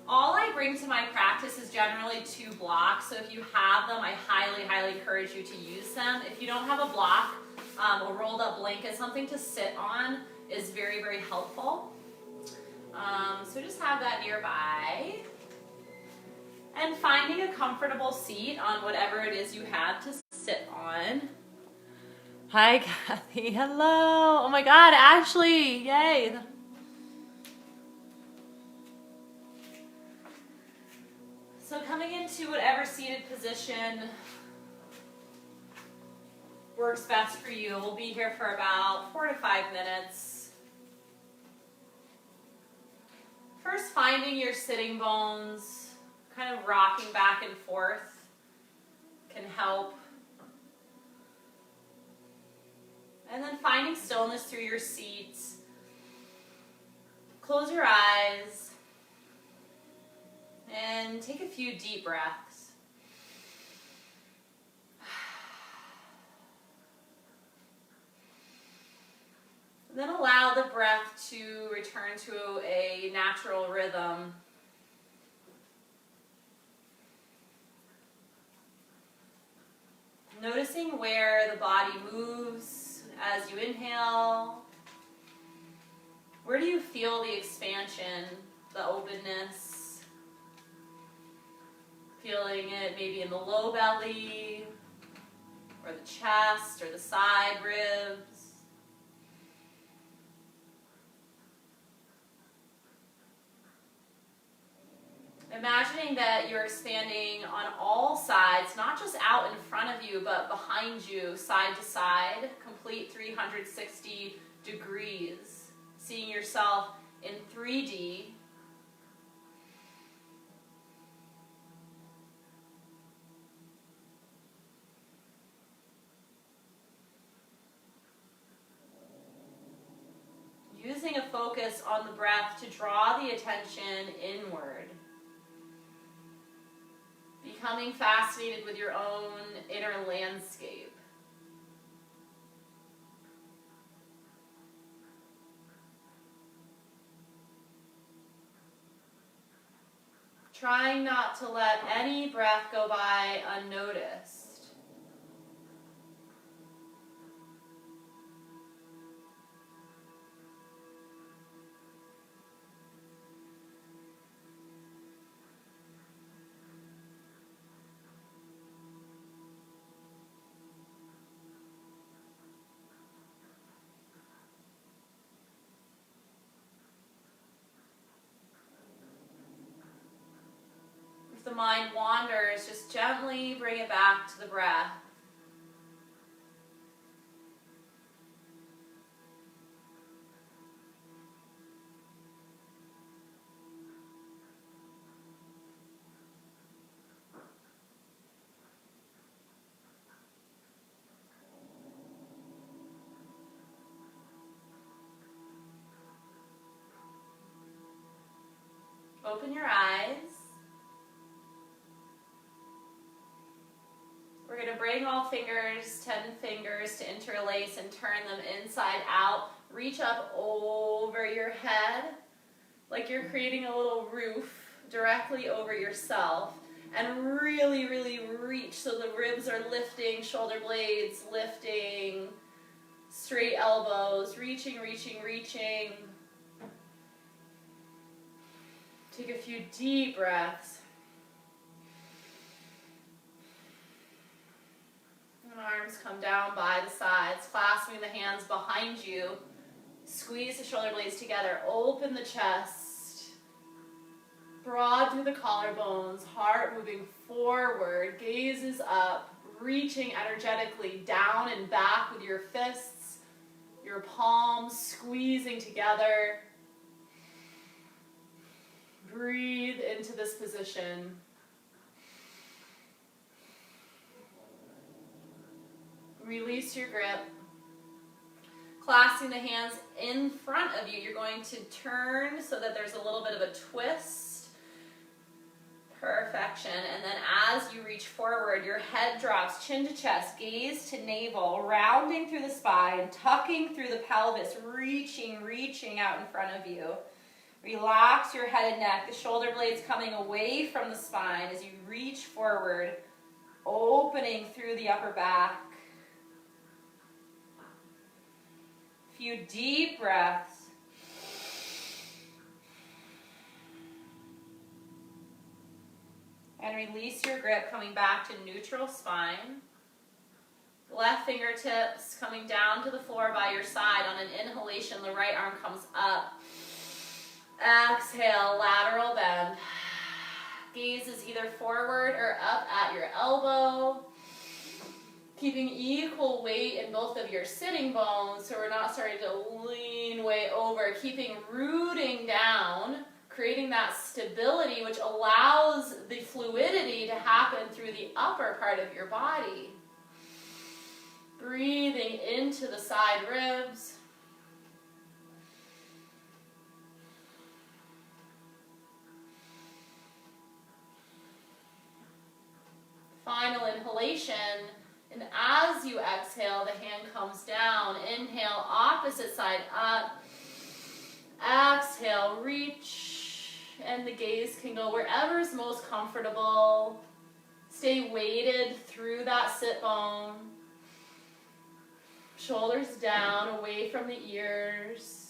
All I bring to my practice is generally 2 blocks, so if you have them, I highly, highly encourage you to use them. If you don't have a block, a rolled up blanket, something to sit on is very, very helpful. So just have that nearby. And finding a comfortable seat on whatever it is you have to sit on. Hi, Kathy. Hello. Oh my God, Ashley. Yay. So coming into whatever seated position works best for you. We'll be here for about 4 to 5 minutes. First, finding your sitting bones, kind of rocking back and forth can help. And then finding stillness through your seat. Close your eyes and take a few deep breaths. Then allow the breath to return to a natural rhythm. Noticing where the body moves as you inhale. Where do you feel the expansion, the openness? Feeling it maybe in the low belly, or the chest, or the side ribs. Imagining that you're expanding on all sides, not just out in front of you, but behind you, side to side, complete 360 degrees. Seeing yourself in 3D. Using a focus on the breath to draw the attention inward. Becoming fascinated with your own inner landscape. Trying not to let any breath go by unnoticed. The mind wanders, just gently bring it back to the breath. Open your eyes. We're going to bring all fingers, 10 fingers, to interlace and turn them inside out. Reach up over your head like you're creating a little roof directly over yourself. And really, really reach so the ribs are lifting, shoulder blades lifting, straight elbows, reaching, reaching, reaching. Take a few deep breaths. Arms come down by the sides, clasping the hands behind you. Squeeze the shoulder blades together. Open the chest. Broad through the collarbones. Heart moving forward. Gaze is up. Reaching energetically down and back with your fists. Your palms squeezing together. Breathe into this position. Release your grip. Clasping the hands in front of you, you're going to turn so that there's a little bit of a twist. Perfection. And then as you reach forward, your head drops, chin to chest, gaze to navel, rounding through the spine, tucking through the pelvis, reaching out in front of you. Relax your head and neck. The shoulder blades coming away from the spine as you reach forward, opening through the upper back. A few deep breaths. And release your grip, coming back to neutral spine. Left fingertips coming down to the floor by your side. On an inhalation, the right arm comes up. Exhale, lateral bend. Gaze is either forward or up at your elbow. Keeping equal weight in both of your sitting bones so we're not starting to lean way over. Keeping rooting down, creating that stability which allows the fluidity to happen through the upper part of your body. Breathing into the side ribs. Final inhalation, and as you exhale, the hand comes down. Inhale, opposite side up. Exhale, reach, and the gaze can go wherever is most comfortable. Stay weighted through that sit bone. Shoulders down, away from the ears.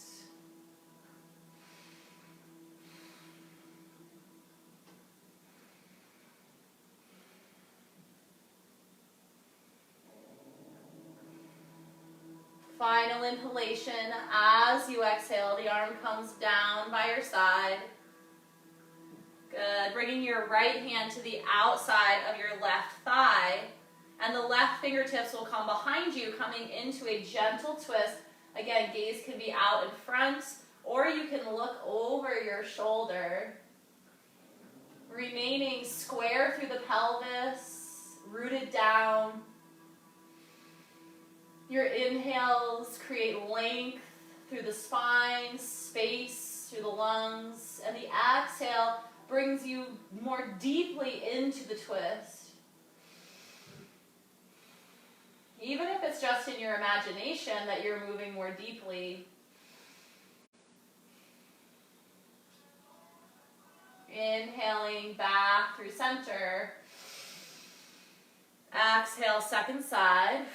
Final inhalation, as you exhale, the arm comes down by your side. Good. Bringing your right hand to the outside of your left thigh, and the left fingertips will come behind you, coming into a gentle twist. Again, gaze can be out in front, or you can look over your shoulder. Remaining square through the pelvis, rooted down. Your inhales create length through the spine, space through the lungs, and the exhale brings you more deeply into the twist. Even if it's just in your imagination that you're moving more deeply. Inhaling back through center. Exhale, second side.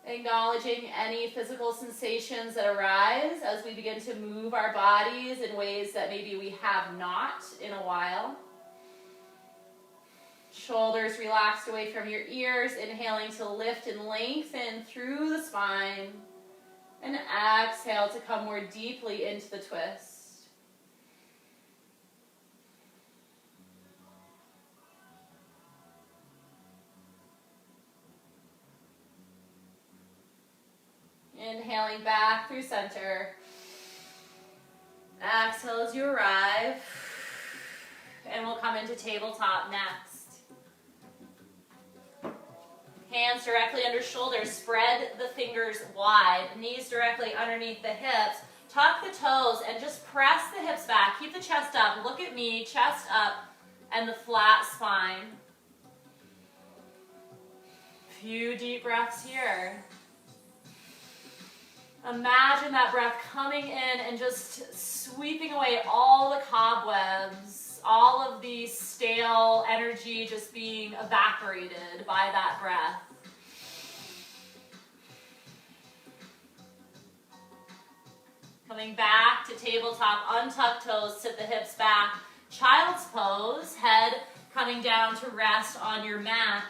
Acknowledging any physical sensations that arise as we begin to move our bodies in ways that maybe we have not in a while. Shoulders relaxed away from your ears, inhaling to lift and lengthen through the spine. And exhale to come more deeply into the twist. Inhaling back through center. Exhale as you arrive. And we'll come into tabletop next. Hands directly under shoulders. Spread the fingers wide. Knees directly underneath the hips. Tuck the toes and just press the hips back. Keep the chest up. Look at me. Chest up and the flat spine. Few deep breaths here. Imagine that breath coming in and just sweeping away all the cobwebs, all of the stale energy just being evaporated by that breath. Coming back to tabletop, untuck toes, sit the hips back. Child's pose, head coming down to rest on your mat.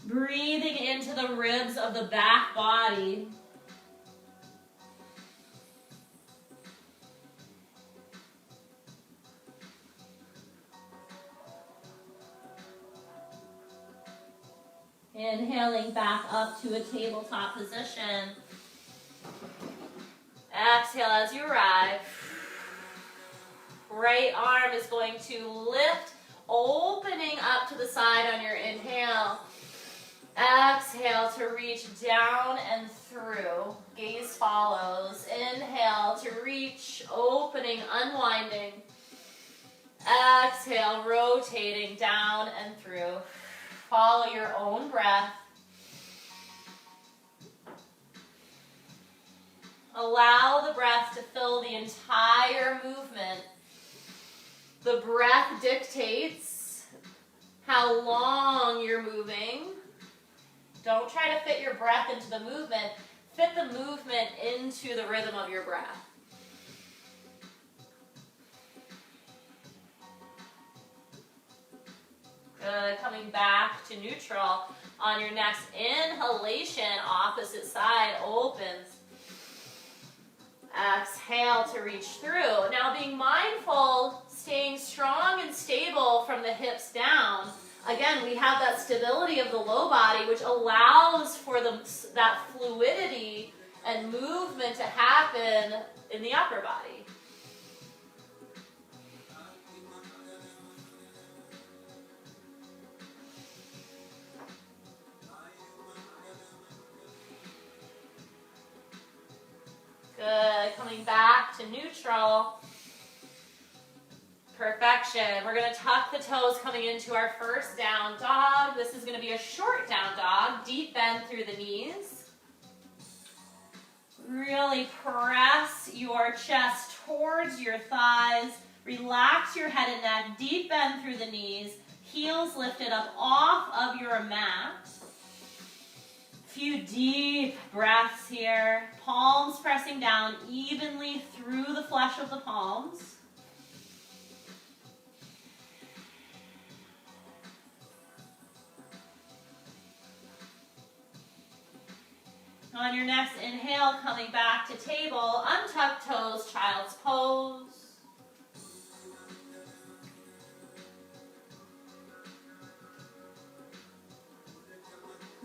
Breathing into the ribs of the back body. Inhaling back up to a tabletop position. Exhale as you arrive. Right arm is going to lift, opening up to the side on your inhale. Exhale to reach down and through. Gaze follows. Inhale to reach, opening, unwinding. Exhale, rotating down and through. Follow your own breath. Allow the breath to fill the entire movement. The breath dictates how long you're moving. Don't try to fit your breath into the movement. Fit the movement into the rhythm of your breath. Good. Coming back to neutral. On your next inhalation, opposite side opens. Exhale to reach through. Now being mindful, staying strong and stable from the hips down. Again, we have that stability of the low body, which allows for that fluidity and movement to happen in the upper body. Good. Coming back to neutral. Perfection. We're going to tuck the toes coming into our first down dog. This is going to be a short down dog. Deep bend through the knees. Really press your chest towards your thighs. Relax your head and neck. Deep bend through the knees. Heels lifted up off of your mat. Few deep breaths here. Palms pressing down evenly through the flesh of the palms. On your next inhale, coming back to table, untuck toes, child's pose.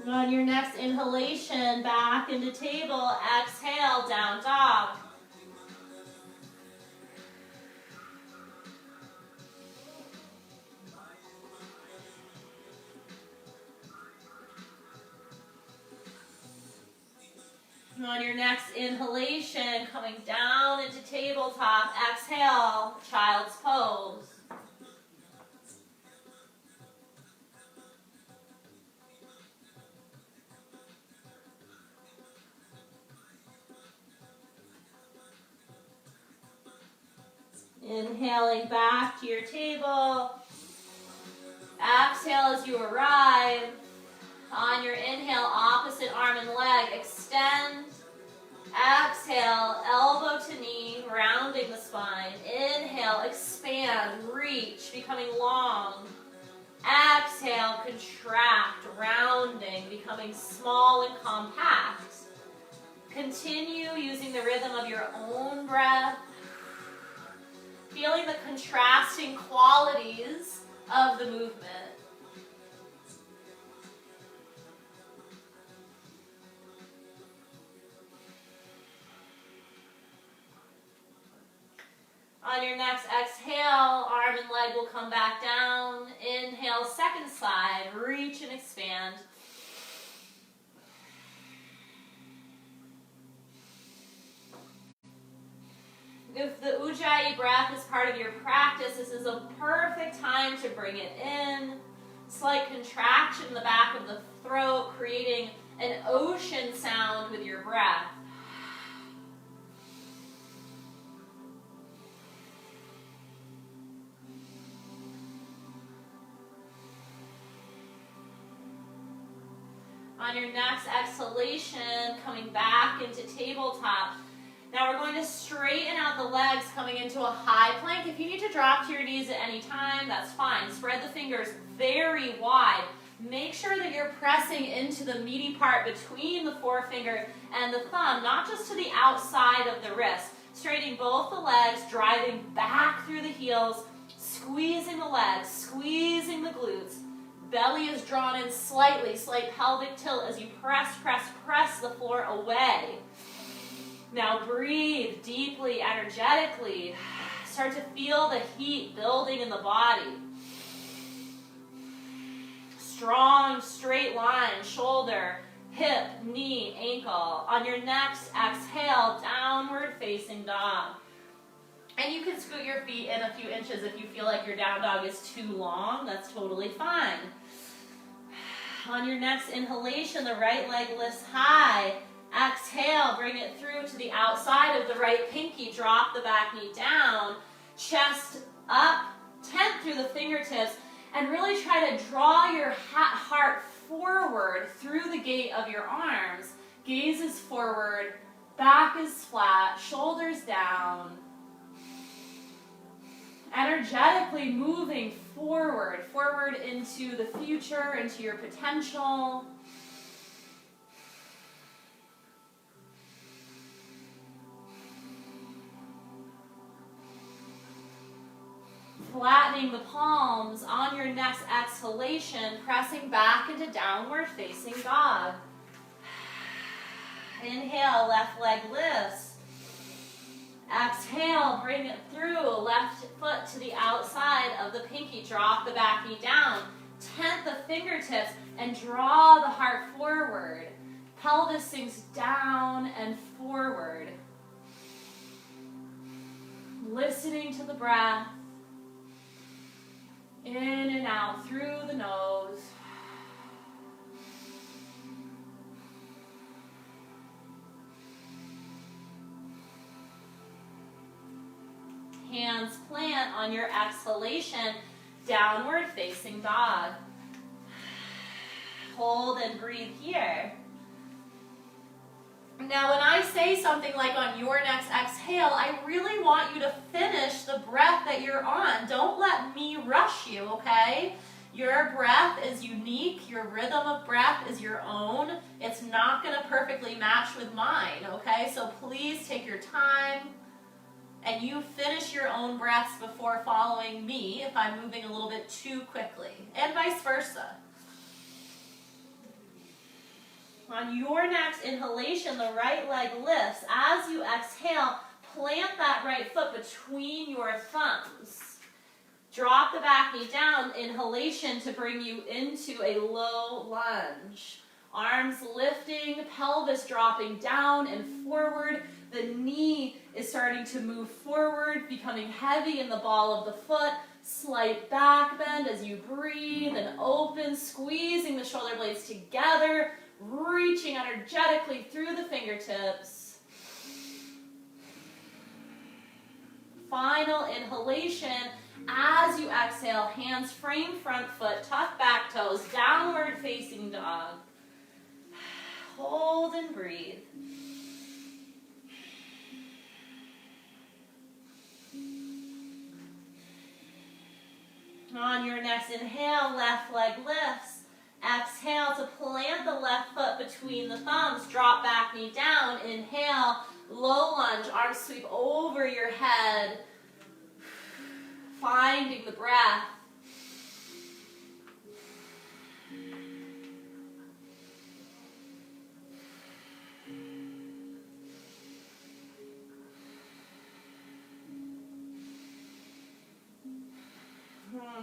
On your next inhalation, back into table, exhale, down dog. On your next inhalation, coming down into tabletop, exhale, child's pose. Inhaling back to your table. Exhale as you arrive. On your inhale, opposite arm and leg, extend. Exhale, elbow to knee, rounding the spine. Inhale, expand, reach, becoming long. Exhale, contract, rounding, becoming small and compact. Continue using the rhythm of your own breath. Feeling the contrasting qualities of the movement. On your next exhale, arm and leg will come back down. Inhale, second side, reach and expand. If the Ujjayi breath is part of your practice, this is a perfect time to bring it in. Slight contraction in the back of the throat, creating an ocean sound with your breath. On your next exhalation, coming back into tabletop. Now we're going to straighten out the legs coming into a high plank. If you need to drop to your knees at any time, that's fine. Spread the fingers very wide. Make sure that you're pressing into the meaty part between the forefinger and the thumb, not just to the outside of the wrist. Straightening both the legs, driving back through the heels, squeezing the legs, squeezing the glutes. Belly is drawn in slightly, slight pelvic tilt as you press, press, press the floor away. Now breathe deeply, energetically. Start to feel the heat building in the body. Strong, straight line, shoulder, hip, knee, ankle. On your next exhale, downward facing dog. And you can scoot your feet in a few inches if you feel like your down dog is too long. That's totally fine. On your next inhalation, the right leg lifts high. Exhale, bring it through to the outside of the right pinky. Drop the back knee down. Chest up, tent through the fingertips, and really try to draw your heart forward through the gate of your arms. Gaze is forward, back is flat, shoulders down. Energetically moving forward into the future, into your potential. Flattening the palms on your next exhalation, pressing back into downward facing dog. Inhale, left leg lifts. Exhale, bring it through, left foot to the outside of the pinky. Drop the back knee down, tent the fingertips, and draw the heart forward. Pelvis sinks down and forward. Listening to the breath. In and out through the nose. Hands plant on your exhalation, downward facing dog. Hold and breathe here. Now when I say something like on your next exhale, I really want you to finish the breath that you're on. Don't let me rush you, okay? Your breath is unique. Your rhythm of breath is your own. It's not going to perfectly match with mine, okay? So please take your time and you finish your own breaths before following me if I'm moving a little bit too quickly, and vice versa. On your next inhalation, the right leg lifts. As you exhale, plant that right foot between your thumbs. Drop the back knee down, inhalation to bring you into a low lunge. Arms lifting, pelvis dropping down and forward. The knee is starting to move forward, becoming heavy in the ball of the foot. Slight back bend as you breathe and open, squeezing the shoulder blades together. Reaching energetically through the fingertips. Final inhalation. As you exhale, hands frame front foot, tuck back toes, downward facing dog. Hold and breathe. On your next inhale, left leg lifts. Exhale to plant the left foot between the thumbs. Drop back knee down. Inhale, low lunge. Arms sweep over your head. Finding the breath.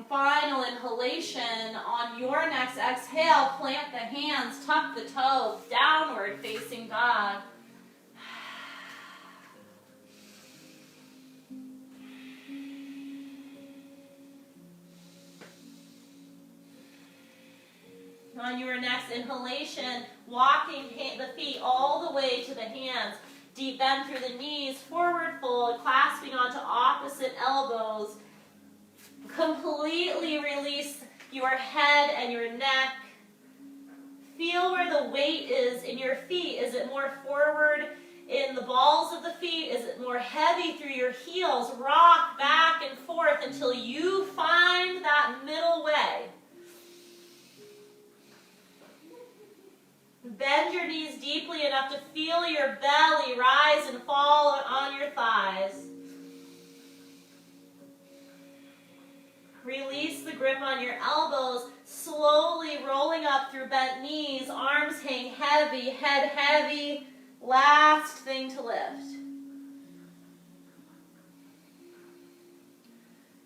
Final inhalation. On your next exhale, plant the hands, tuck the toes, downward facing dog. On your next inhalation, walking the feet all the way to the hands. Deep bend through the knees, forward fold, clasping onto opposite elbows. Completely release your head and your neck. Feel where the weight is in your feet. Is it more forward in the balls of the feet? Is it more heavy through your heels? Rock back and forth until you find that middle way. Bend your knees deeply enough to feel your belly rise and fall on your thighs. Release the grip on your elbows, slowly rolling up through bent knees, arms hang heavy, head heavy. Last thing to lift.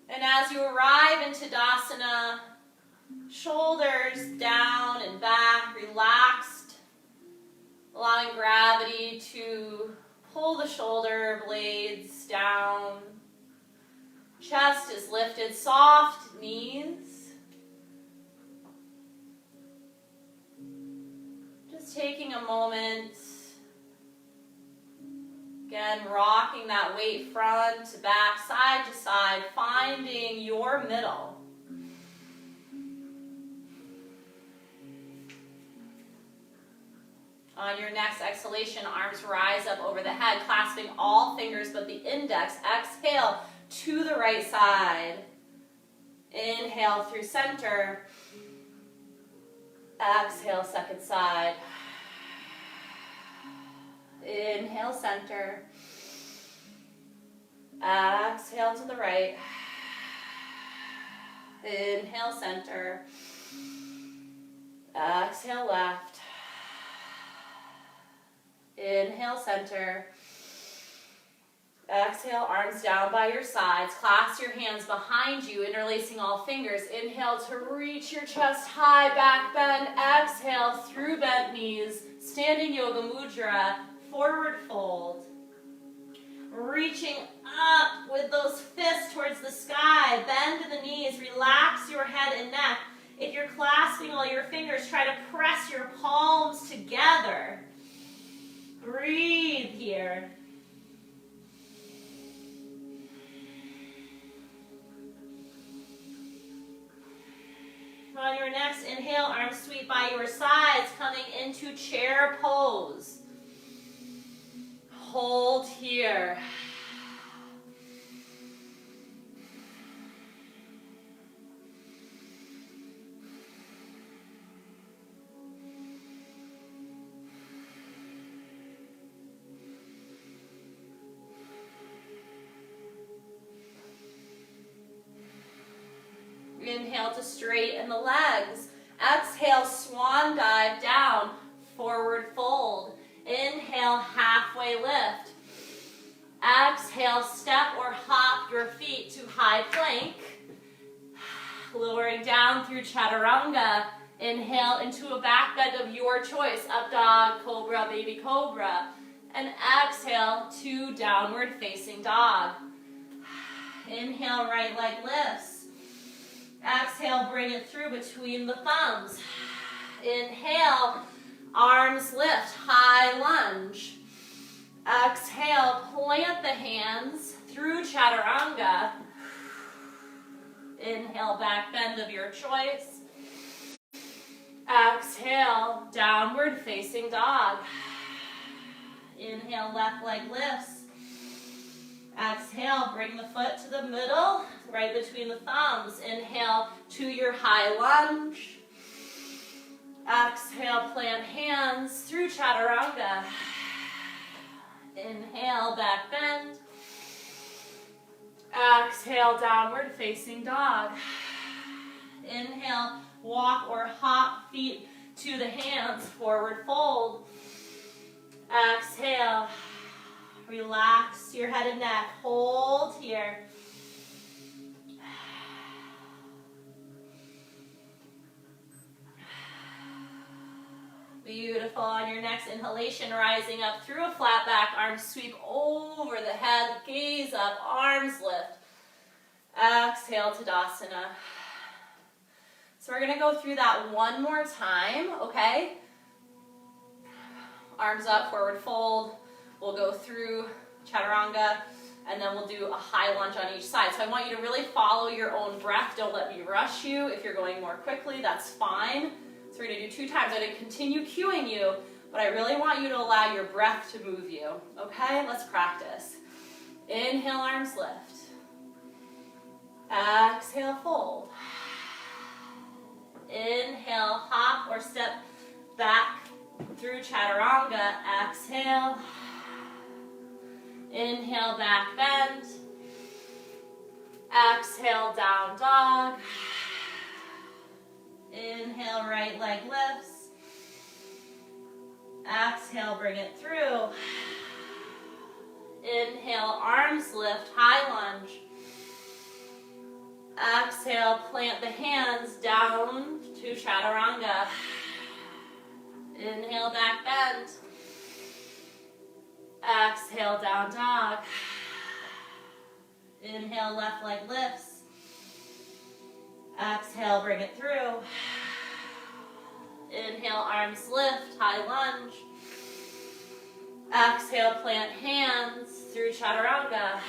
And as you arrive into Tadasana, shoulders down and back, relaxed, allowing gravity to pull the shoulder blades down. Chest is lifted, soft knees. Just taking a moment Again, rocking that weight front to back, side to side, finding your middle. On your next exhalation, arms rise up over the head, clasping all fingers but the index. Exhale to the right side. Inhale through center. Exhale, second side. Inhale, center. Exhale to the right. Inhale, center. Exhale, left. Inhale, center. Exhale, arms down by your sides. Clasp your hands behind you, interlacing all fingers. Inhale to reach your chest high, back bend. Exhale through bent knees. Standing Yoga Mudra, forward fold. Reaching up with those fists towards the sky. Bend the knees, relax your head and neck. If you're clasping all your fingers, try to press your palms together. Breathe here. On your next inhale, arms sweep by your sides, coming into chair pose. Hold here. Inhale to straighten the legs. Exhale, swan dive down, forward fold. Inhale, halfway lift. Exhale, step or hop your feet to high plank. Lowering down through chaturanga. Inhale into a back bend of your choice. Up dog, cobra, baby cobra. And exhale to downward facing dog. Inhale, right leg lifts. Exhale, bring it through between the thumbs. Inhale, arms lift, high lunge. Exhale, plant the hands through chaturanga. Inhale, back bend of your choice. Exhale, downward facing dog. Inhale, left leg lifts. Exhale, bring the foot to the middle, right between the thumbs. Inhale to your high lunge. Exhale, plant hands through chaturanga. Inhale, back bend. Exhale, downward facing dog. Inhale, walk or hop feet to the hands, forward fold. Exhale. Relax your head and neck. Hold here. Beautiful. On your next inhalation, rising up through a flat back, arms sweep over the head, gaze up, arms lift. Exhale, Tadasana. So we're going to go through that one more time, okay? Arms up, forward fold. We'll go through chaturanga, and then we'll do a high lunge on each side. So I want you to really follow your own breath. Don't let me rush you. If you're going more quickly, that's fine. So we're going to do 2 times. I'm going to continue cueing you, but I really want you to allow your breath to move you. Okay? Let's practice. Inhale, arms lift. Exhale, fold. Inhale, hop or step back through chaturanga. Exhale. Inhale, back bend. Exhale, down dog. Inhale, right leg lifts. Exhale, bring it through. Inhale, arms lift, high lunge. Exhale, plant the hands down to chaturanga. Inhale, back bend. Exhale, down dog. Inhale, left leg lifts. Exhale, bring it through. Inhale, arms lift, high lunge. Exhale, plant hands through chaturanga.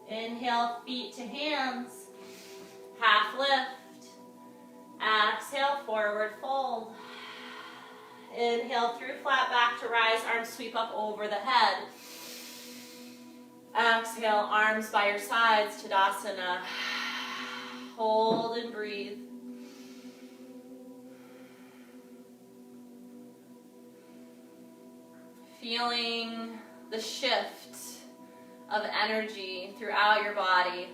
Inhale, feet to hands, half lift. Exhale, forward fold. Inhale through flat back to rise, arms sweep up over the head. Exhale, arms by your sides, Tadasana. Hold and breathe. Feeling the shift of energy throughout your body.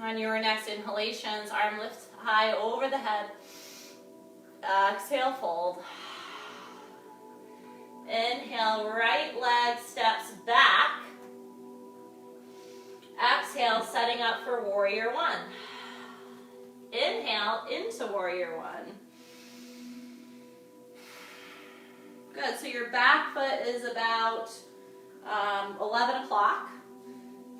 On your next inhalations, arm lifts high over the head. Exhale, fold. Inhale, right leg steps back. Exhale, setting up for warrior one. Inhale into warrior one. Good, so your back foot is about 11 o'clock.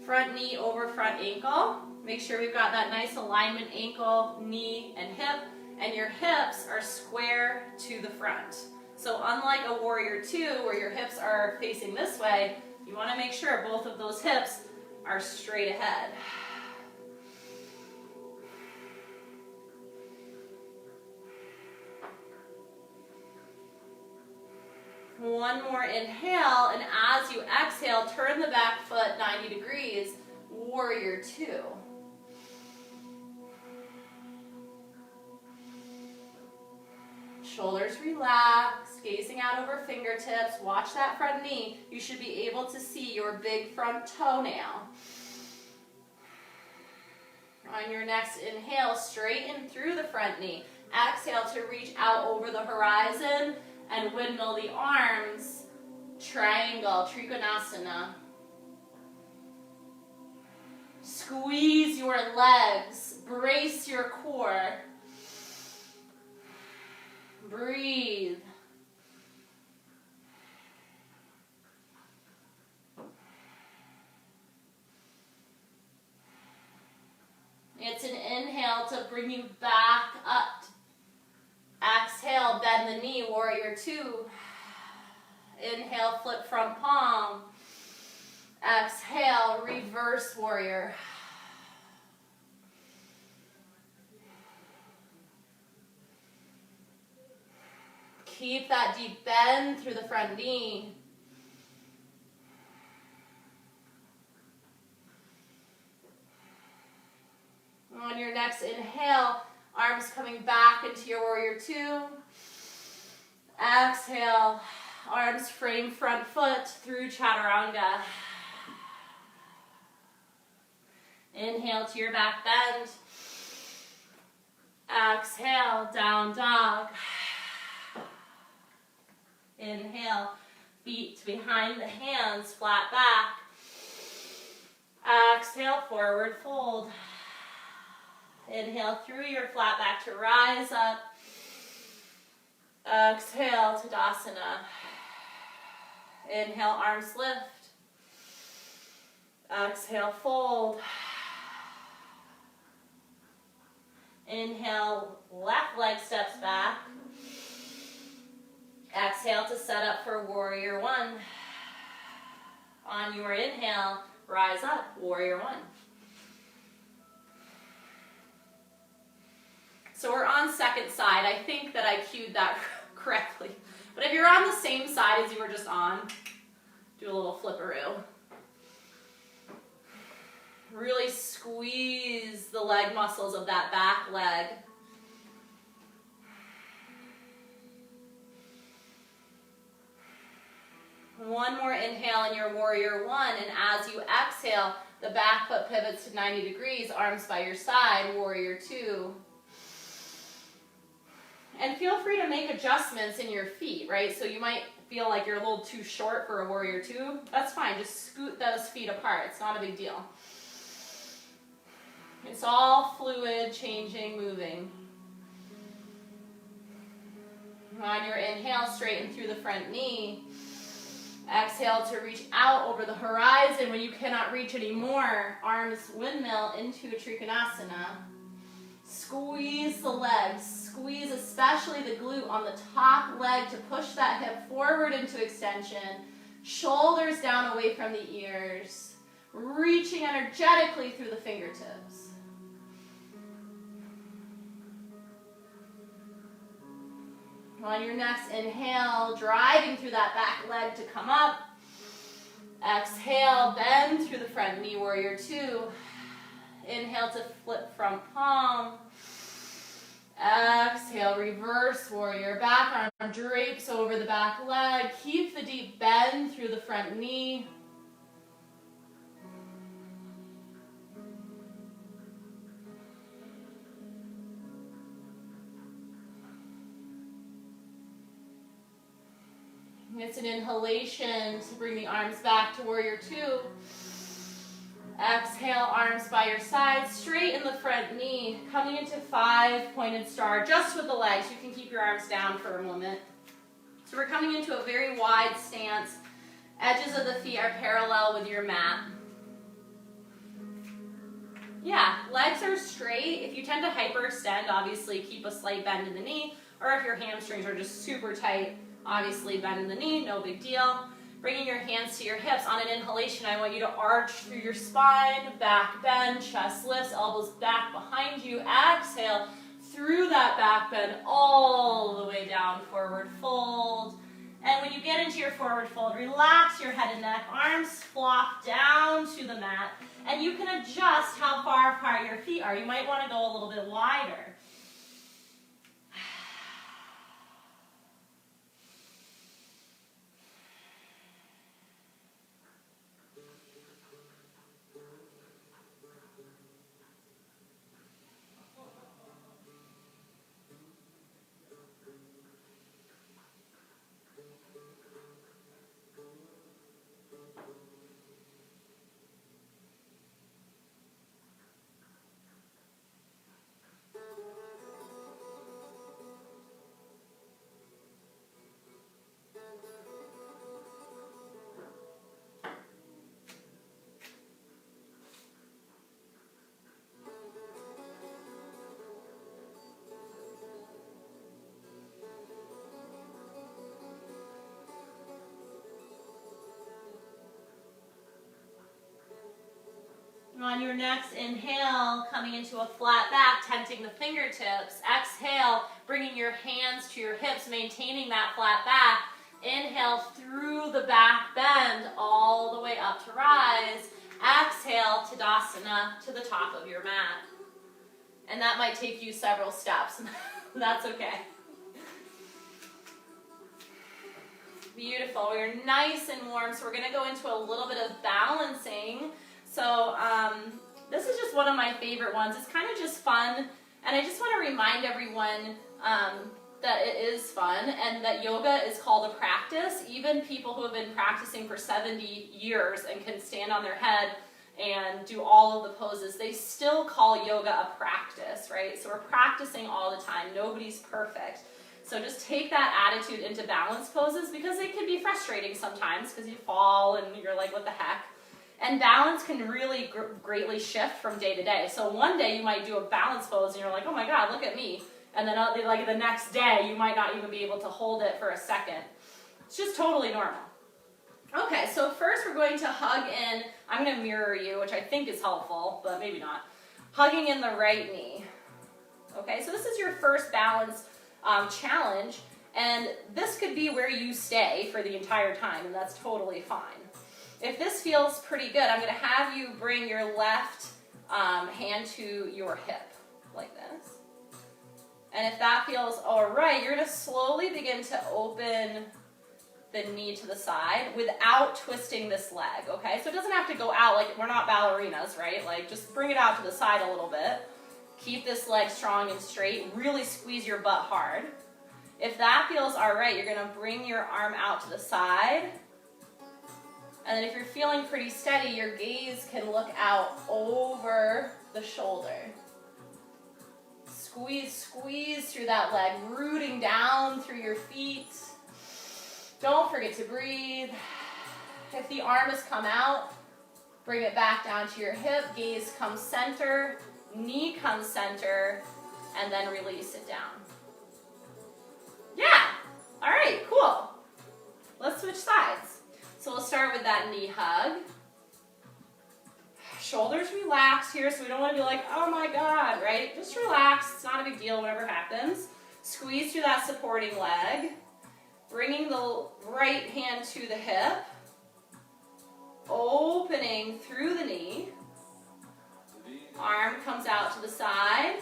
Front knee over front ankle. Make sure we've got that nice alignment, ankle, knee, and hip, and your hips are square to the front. So unlike a warrior two, where your hips are facing this way, you want to make sure both of those hips are straight ahead. One more inhale, and as you exhale, turn the back foot 90 degrees, warrior two. Shoulders relaxed, gazing out over fingertips. Watch that front knee. You should be able to see your big front toenail. On your next inhale, straighten through the front knee. Exhale to reach out over the horizon and windmill the arms. Triangle, Trikonasana. Squeeze your legs. Brace your core. Breathe. It's an inhale to bring you back up. Exhale, bend the knee, warrior two. Inhale, flip front palm. Exhale, reverse warrior. Keep that deep bend through the front knee. On your next inhale, arms coming back into your warrior two. Exhale, arms frame front foot through chaturanga. Inhale to your back bend. Exhale, down dog. Inhale, feet behind the hands, flat back. Exhale, forward fold. Inhale through your flat back to rise up. Exhale, Tadasana. Inhale, arms lift. Exhale, fold. Inhale, left leg steps back. Exhale to set up for warrior one. On your inhale, rise up, warrior one. So we're on second side. I think that I cued that correctly. But if you're on the same side as you were just on, do a little flipperoo. Really squeeze the leg muscles of that back leg. One more inhale in your warrior one, and as you exhale, the back foot pivots to 90 degrees, arms by your side, warrior two. And feel free to make adjustments in your feet, right? So you might feel like you're a little too short for a warrior two. That's fine, just scoot those feet apart. It's not a big deal. It's all fluid, changing, moving. On your inhale, straighten through the front knee. Exhale to reach out over the horizon. When you cannot reach anymore, arms windmill into a Trikonasana. Squeeze the legs. Squeeze especially the glute on the top leg to push that hip forward into extension. Shoulders down away from the ears. Reaching energetically through the fingertips. On your next inhale, driving through that back leg to come up. Exhale, bend through the front knee, warrior two. Inhale to flip front palm. Exhale, reverse warrior. Back arm drapes over the back leg. Keep the deep bend through the front knee. It's an inhalation to bring the arms back to warrior two. Exhale, arms by your side, straighten the front knee, coming into 5-pointed star, just with the legs. You can keep your arms down for a moment. So we're coming into a very wide stance. Edges of the feet are parallel with your mat. Yeah, legs are straight. If you tend to hyperextend, obviously keep a slight bend in the knee, or if your hamstrings are just super tight, obviously bend in the knee, no big deal. Bringing your hands to your hips. On an inhalation, I want you to arch through your spine, back bend, chest lifts, elbows back behind you. Exhale through that back bend all the way down, forward fold. And when you get into your forward fold, relax your head and neck, arms flop down to the mat, and you can adjust how far apart your feet are. You might want to go a little bit wider. On your next inhale, coming into a flat back, tenting the fingertips. Exhale, bringing your hands to your hips, maintaining that flat back. Inhale through the back bend, all the way up to rise. Exhale, Tadasana, to the top of your mat. And that might take you several steps. That's okay. Beautiful. We're nice and warm, so we're going to go into a little bit of balancing. So this is just one of my favorite ones. It's kind of just fun, and I just want to remind everyone that it is fun and that yoga is called a practice. Even people who have been practicing for 70 years and can stand on their head and do all of the poses, they still call yoga a practice, right? So we're practicing all the time. Nobody's perfect. So just take that attitude into balance poses, because they can be frustrating sometimes because you fall and you're like, what the heck? And balance can really greatly shift from day to day. So one day you might do a balance pose and you're like, oh my God, look at me. And then like the next day you might not even be able to hold it for a second. It's just totally normal. Okay, so first we're going to hug in. I'm going to mirror you, which I think is helpful, but maybe not. Hugging in the right knee. Okay, so this is your first balance challenge, and this could be where you stay for the entire time, and that's totally fine. If this feels pretty good, I'm going to have you bring your left hand to your hip, like this. And if that feels all right, you're going to slowly begin to open the knee to the side without twisting this leg, okay? So it doesn't have to go out, like we're not ballerinas, right? Like just bring it out to the side a little bit. Keep this leg strong and straight. Really squeeze your butt hard. If that feels all right, you're going to bring your arm out to the side. And then if you're feeling pretty steady, your gaze can look out over the shoulder. Squeeze, squeeze through that leg, rooting down through your feet. Don't forget to breathe. If the arm has come out, bring it back down to your hip. Gaze comes center, knee comes center, and then release it down. Yeah, all right, cool. Let's switch sides. So we'll start with that knee hug. Shoulders relaxed here, so we don't want to be like, oh my God, right? Just relax, it's not a big deal, whatever happens. Squeeze through that supporting leg. Bringing the right hand to the hip. Opening through the knee. Arm comes out to the side.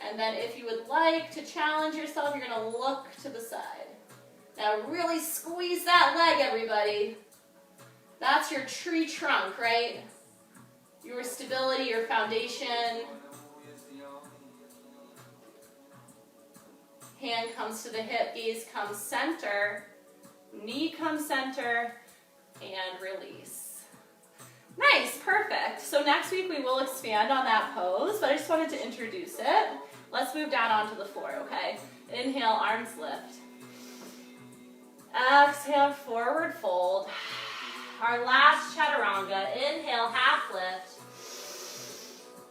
And then if you would like to challenge yourself, you're going to look to the side. Now really squeeze that leg, everybody. That's your tree trunk, right? Your stability, your foundation. Hand comes to the hip, gaze comes center, knee comes center, and release. Nice, perfect. So next week we will expand on that pose, but I just wanted to introduce it. Let's move down onto the floor, okay? Inhale, arms lift. Exhale, forward fold. Our last chaturanga. Inhale, half lift.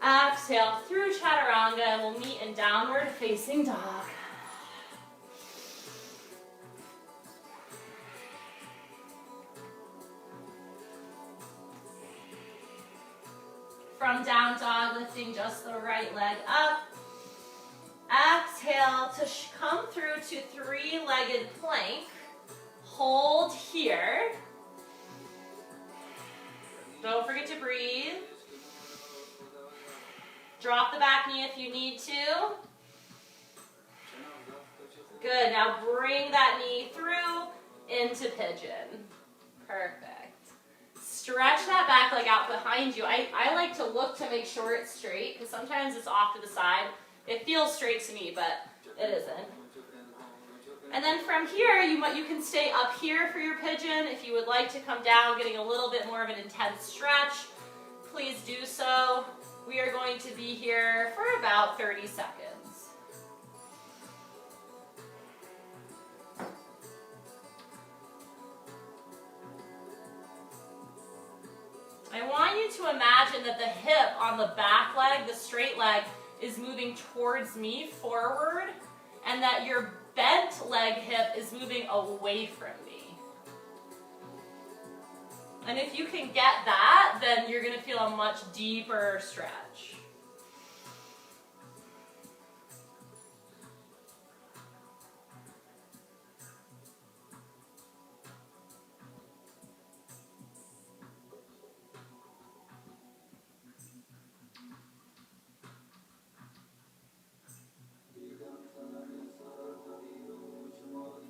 Exhale through chaturanga, and we'll meet in downward facing dog. From down dog, lifting just the right leg up. Exhale to come through to three-legged plank. Hold here. Don't forget to breathe. Drop the back knee if you need to. Good, now bring that knee through into pigeon. Perfect. Stretch that back leg out behind you. I like to look to make sure it's straight, because sometimes it's off to the side. It feels straight to me, but it isn't. And then from here, you can stay up here for your pigeon. If you would like to come down, getting a little bit more of an intense stretch, please do so. We are going to be here for about 30 seconds. I want you to imagine that the hip on the back leg, the straight leg, is moving towards me forward, and that your bent leg hip is moving away from me. And if you can get that, then you're going to feel a much deeper stretch.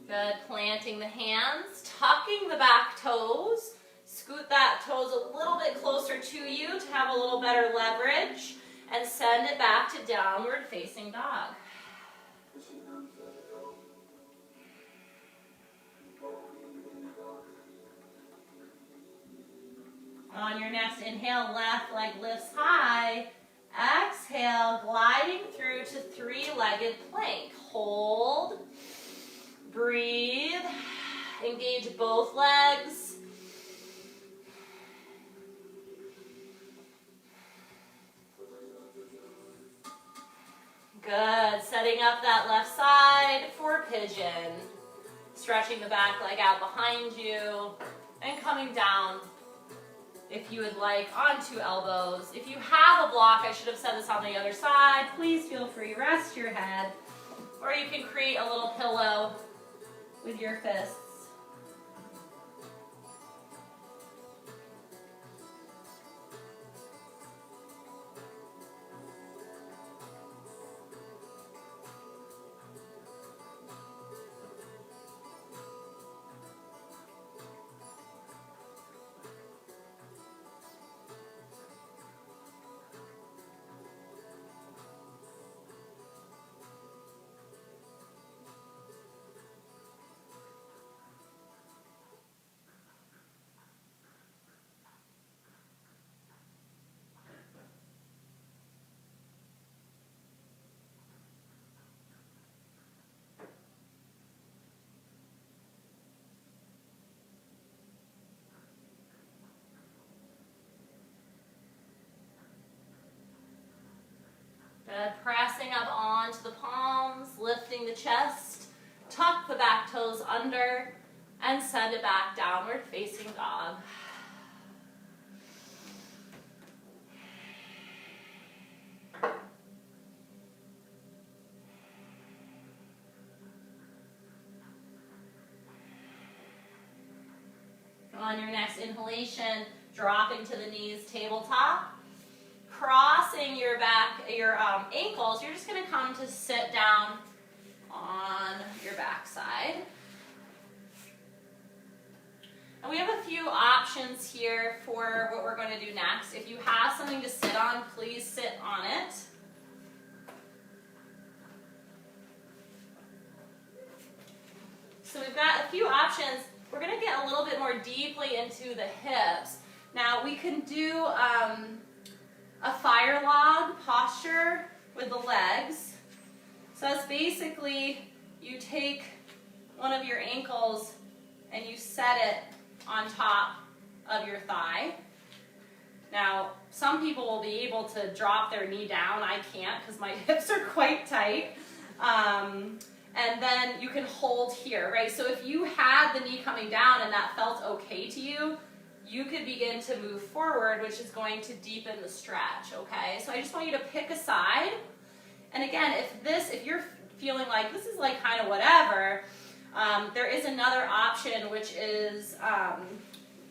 Good, planting the hands, tucking the back toes. Scoot that toes a little bit closer to you to have a little better leverage, and send it back to downward facing dog. On your next inhale, left leg lifts high. Exhale, gliding through to three-legged plank. Hold. Breathe. Engage both legs. Good. Setting up that left side for pigeon. Stretching the back leg out behind you and coming down, if you would like, onto elbows. If you have a block, I should have said this on the other side, please feel free, rest your head, or you can create a little pillow with your fists. Good. Pressing up onto the palms, lifting the chest, tuck the back toes under, and send it back, downward facing dog. On your next inhalation, dropping to the knees, tabletop. Crossing your ankles, you're just going to come to sit down on your backside. And we have a few options here for what we're going to do next. If you have something to sit on, please sit on it. So we've got a few options. We're going to get a little bit more deeply into the hips. Now we can do a fire log posture with the legs. So that's basically you take one of your ankles and you set it on top of your thigh. Now, some people will be able to drop their knee down. I can't because my hips are quite tight. And then you can hold here, right? So if you had the knee coming down and that felt okay to you, you could begin to move forward, which is going to deepen the stretch, okay? So I just want you to pick a side. And again, if you're feeling like this is like kind of whatever, there is another option, which is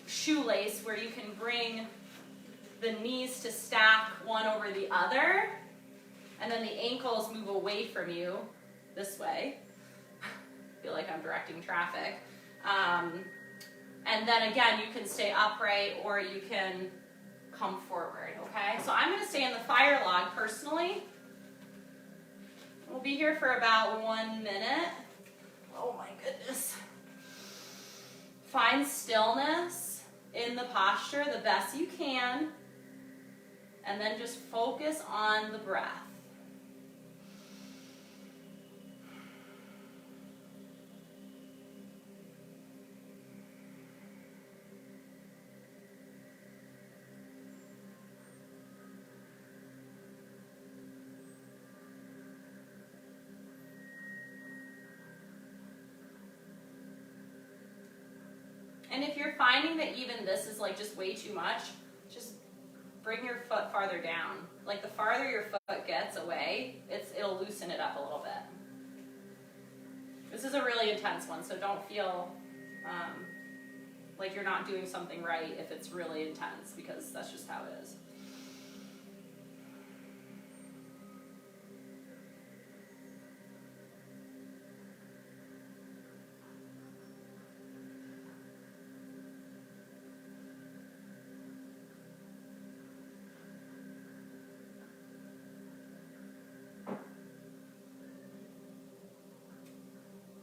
shoelace, where you can bring the knees to stack one over the other, and then the ankles move away from you this way. I feel like I'm directing traffic. And then again, you can stay upright or you can come forward, okay? So I'm going to stay in the fire log personally. We'll be here for about 1 minute. Oh my goodness. Find stillness in the posture the best you can, and then just focus on the breath. And if you're finding that even this is like just way too much, just bring your foot farther down. Like the farther your foot gets away, it'll loosen it up a little bit. This is a really intense one, so don't feel like you're not doing something right if it's really intense, because that's just how it is.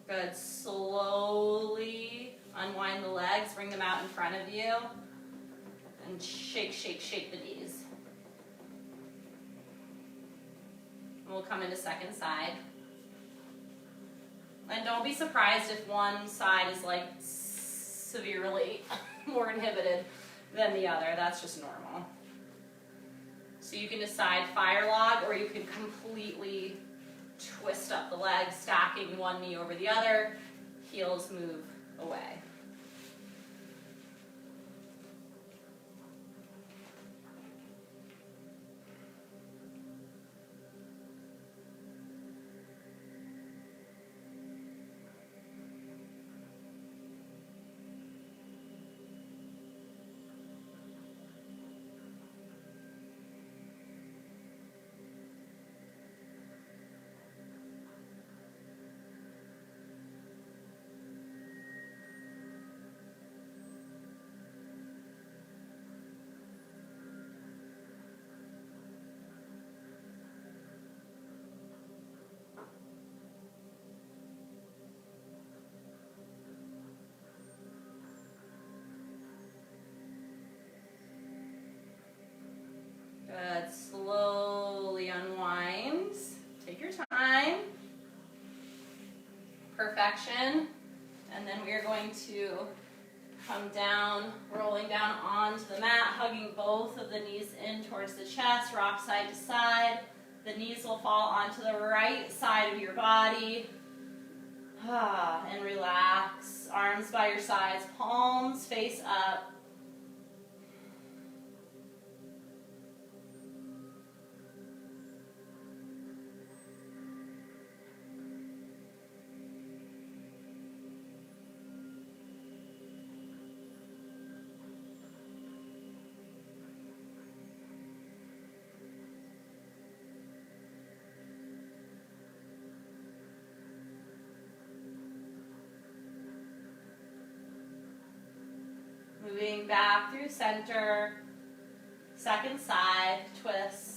Good. Slowly unwind the legs, bring them out in front of you, and shake, shake, shake the knees. And we'll come into second side. And don't be surprised if one side is like severely more inhibited than the other. That's just normal. So you can decide fire log, or you can completely twist up the legs, stacking one knee over the other, heels move away. Good. Slowly unwind. Take your time. Perfection. And then we are going to come down, rolling down onto the mat, hugging both of the knees in towards the chest, rock side to side. The knees will fall onto the right side of your body. And relax. Arms by your sides, palms face up. Moving back through center, second side, twist.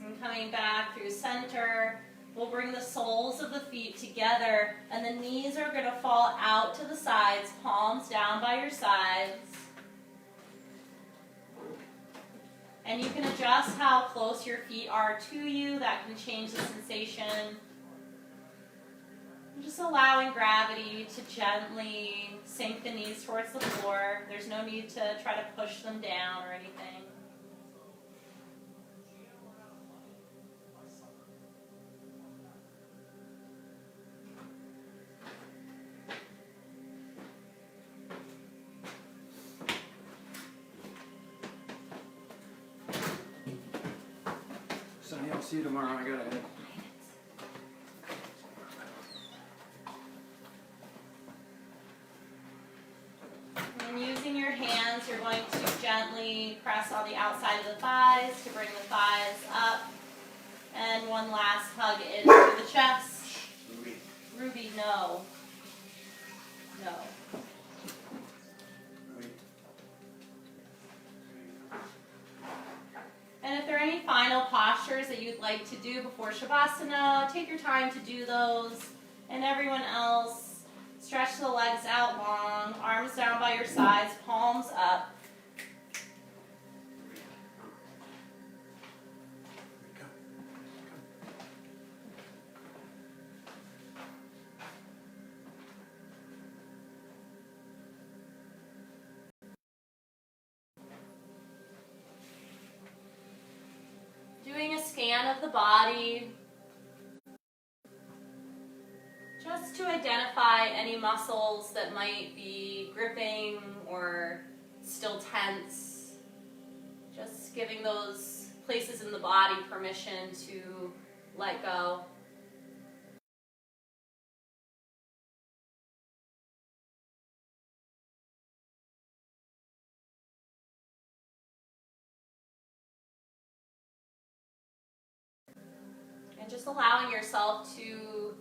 And coming back through center, we'll bring the soles of the feet together, and the knees are going to fall out to the sides, palms down by your sides. And you can adjust how close your feet are to you. That can change the sensation. And just allowing gravity to gently sink the knees towards the floor. There's no need to try to push them down or anything. Sonny, I'll see you tomorrow. I gotta head. And using your hands, you're going to gently press on the outside of the thighs to bring the thighs up. And one last hug into the chest. Ruby. Ruby, no. No. Ruby. And if there are any final postures that you'd like to do before Shavasana, take your time to do those. And everyone else, stretch the legs out long, arms down by your sides, palms up. Doing a scan of the body, just to identify any muscles that might be gripping or still tense. Just giving those places in the body permission to let go. And just allowing yourself to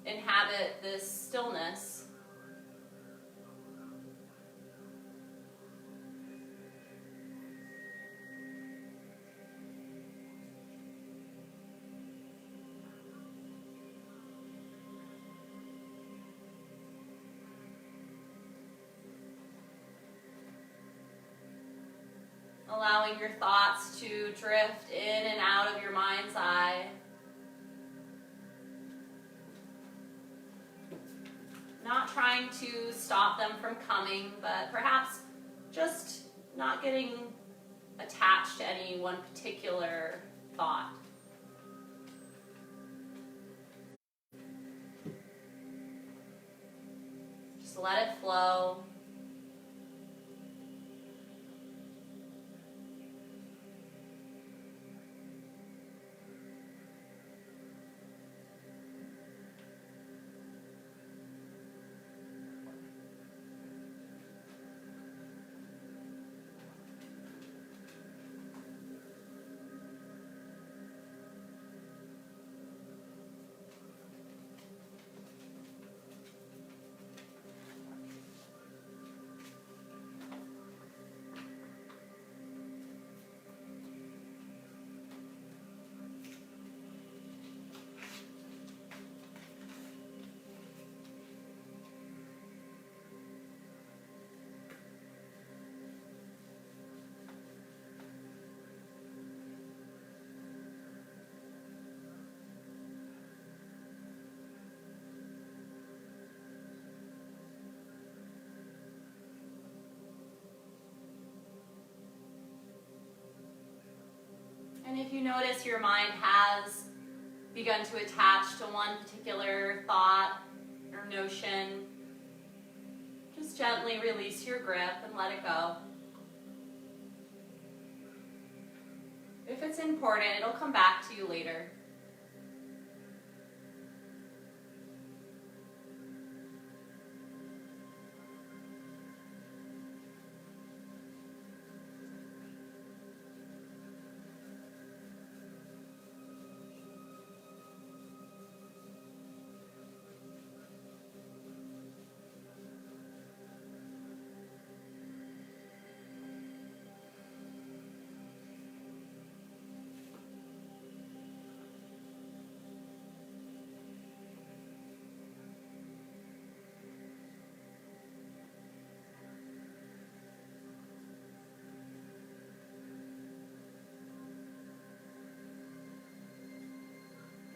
inhabit this stillness. Allowing your thoughts to drift in and out of your mind's eye. Not trying to stop them from coming, but perhaps just not getting attached to any one particular thought. Just let it flow. And if you notice your mind has begun to attach to one particular thought or notion, just gently release your grip and let it go. If it's important, it'll come back to you later.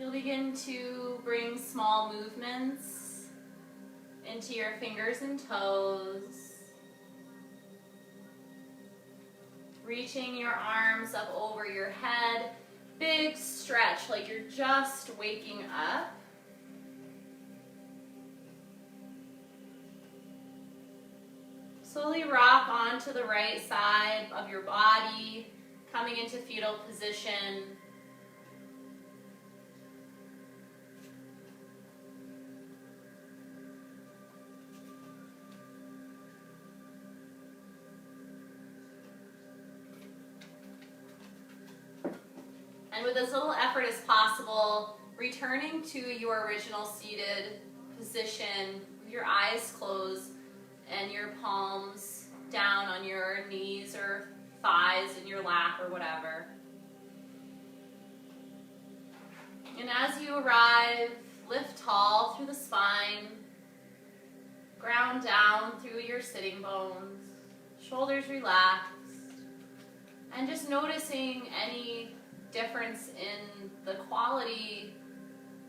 You'll begin to bring small movements into your fingers and toes, reaching your arms up over your head, big stretch like you're just waking up. Slowly rock onto the right side of your body, coming into fetal position. And with as little effort as possible, returning to your original seated position, with your eyes closed and your palms down on your knees or thighs in your lap or whatever. And as you arrive, lift tall through the spine, ground down through your sitting bones, shoulders relaxed, and just noticing any difference in the quality,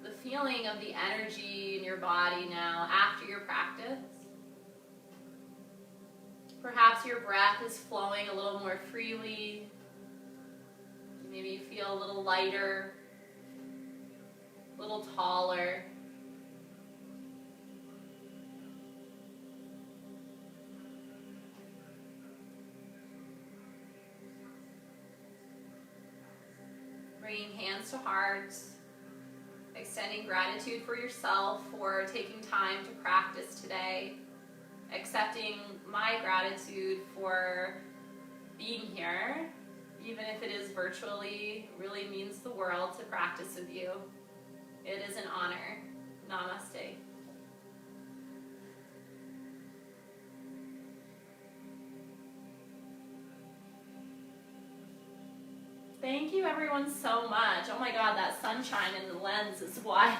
the feeling of the energy in your body now after your practice. Perhaps your breath is flowing a little more freely. Maybe you feel a little lighter, a little taller. Bringing hands to hearts, extending gratitude for yourself for taking time to practice today, accepting my gratitude for being here, even if it is virtually, really means the world to practice with you. It is an honor. Namaste. Thank you everyone so much. Oh my God, that sunshine in the lens is why